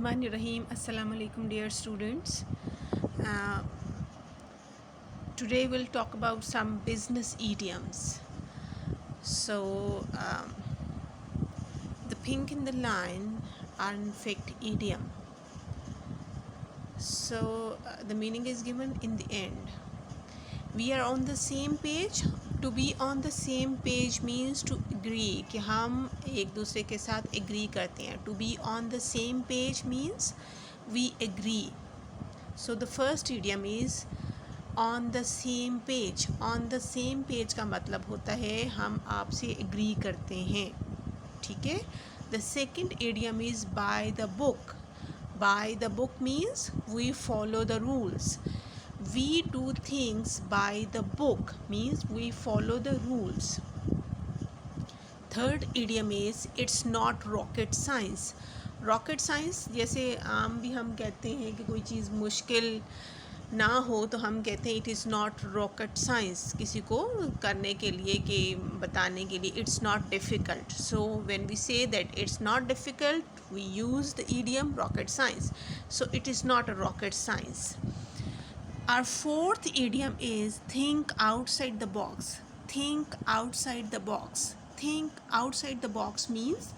Bismillahirrahmanirrahim. Assalamu alaikum, dear students. Uh, Today we'll talk about some business idioms. So, the pink in the line are in fact idiom. So, the meaning is given in the end. We are on the same page. To be on the same page means to agree कि हम एक दूसरे के साथ agree करते हैं. To be on the same page means we agree. So the first idiom is on the same page. On the same page का मतलब होता है हम आपसे agree करते हैं, ठीक है. The second idiom is by the book. By the book means we follow the rules. We do things by the book means we follow the rules. Third idiom is it's not rocket science. Rocket science जैसे आम भी हम कहते हैं कि कोई चीज़ मुश्किल ना हो तो हम कहते हैं it is not rocket science, किसी को करने के लिए कि बताने के लिए it's not difficult. So when we say that it's not difficult we use the idiom rocket science. So it is not a rocket science. Our fourth idiom is think outside the box. Think outside the box. Think outside the box means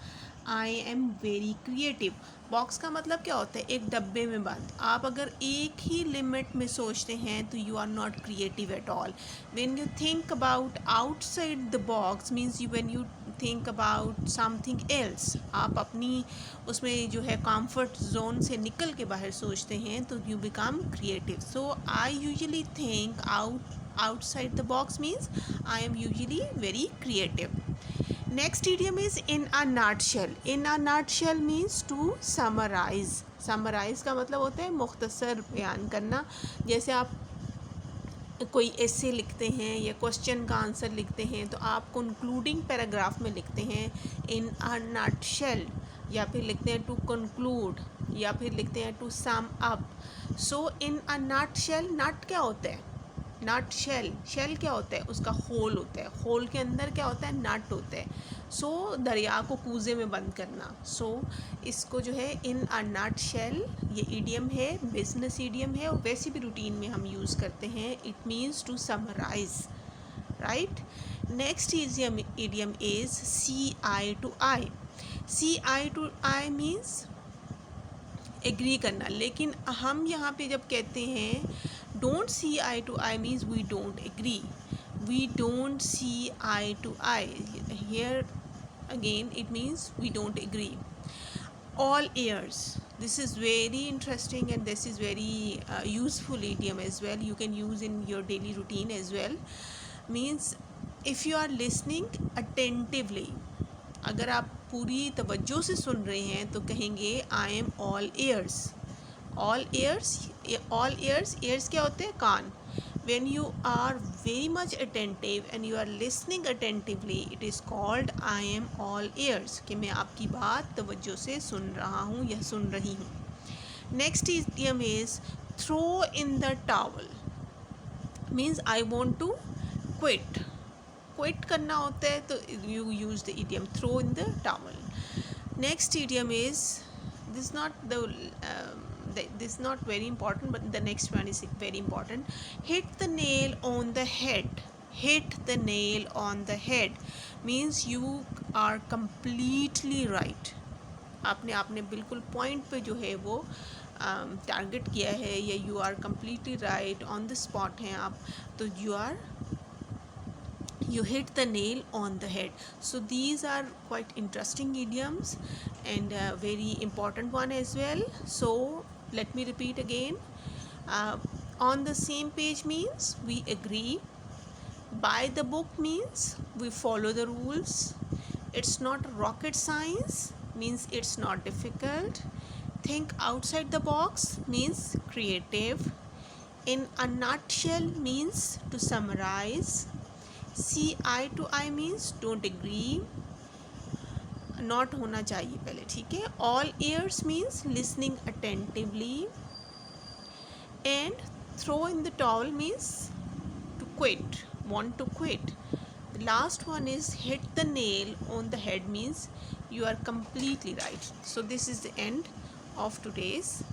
I am very creative. Box का मतलब क्या होता है? एक डब्बे में बंद. आप अगर एक ही लिमिट में सोचते हैं तो you are not creative at all. When you think about outside the box means you when you think about something else, आप अपनी उसमें जो है कंफर्ट जोन से निकल के बाहर सोचते हैं तो you become creative. So I usually think outside the box means I am usually very creative. Next idiom is in a nutshell. In a nutshell means to summarize. Summarize का मतलब होता है मुख्तसर बयान करना. जैसे आप कोई ऐसे लिखते हैं या क्वेश्चन का आंसर लिखते हैं तो आप कंक्लूडिंग पैराग्राफ में लिखते हैं इन अ नटशेल, या फिर लिखते हैं टू कंक्लूड, या फिर लिखते हैं to sum up. So in a nutshell, nut क्या होता है? नट शेल. शेल क्या होता है? उसका होल होता है. होल के अंदर क्या होता है? नट होता है. सो दरिया को कूजे में बंद करना. सो इसको जो है इन अ नट शेल, ये ईडियम है, बिजनेस ईडियम है और वैसे भी रूटीन में हम यूज़ करते हैं. It means to summarise, right. Next idiom is see eye to eye. See eye to eye means agree करना. लेकिन हम यहाँ पे जब कहते हैं don't see eye to eye means we don't agree. We don't see eye to eye. Here again it means we don't agree. All ears. This is very interesting and this is very useful idiom as well. You can use in your daily routine as well. Means if you are listening attentively, अगर आप पूरी तवज्जो से सुन रहे हैं तो कहेंगे I am all ears. All ears. All ears. Ears क्या होते हैं? कान. When you are very much attentive and you are listening attentively, it is called I am all ears. कि मैं आपकी बात तवज्जो से सुन रहा हूँ या सुन रही हूँ. Next idiom is throw in the towel. Means I want to quit. Quit करना होता है तो you use the idiom throw in the towel. Next idiom is this is not very important, but the next one is very important. Hit the nail on the head. Hit the nail on the head means you are completely right. आपने बिल्कुल point पे जो है वो target किया है, या you are completely right, on the spot हैं आप, तो you hit the nail on the head. So these are quite interesting idioms and very important one as well. So let me repeat again. On the same page means we agree. By the book means we follow the rules. It's not rocket science means it's not difficult. Think outside the box means creative. In a nutshell means to summarize. See eye to eye means don't agree, not होना चाहिए पहले, ठीक है. All ears means listening attentively. And throw in the towel means to quit, want to quit. The last one is hit the nail on the head means you are completely right. So this is the end of today's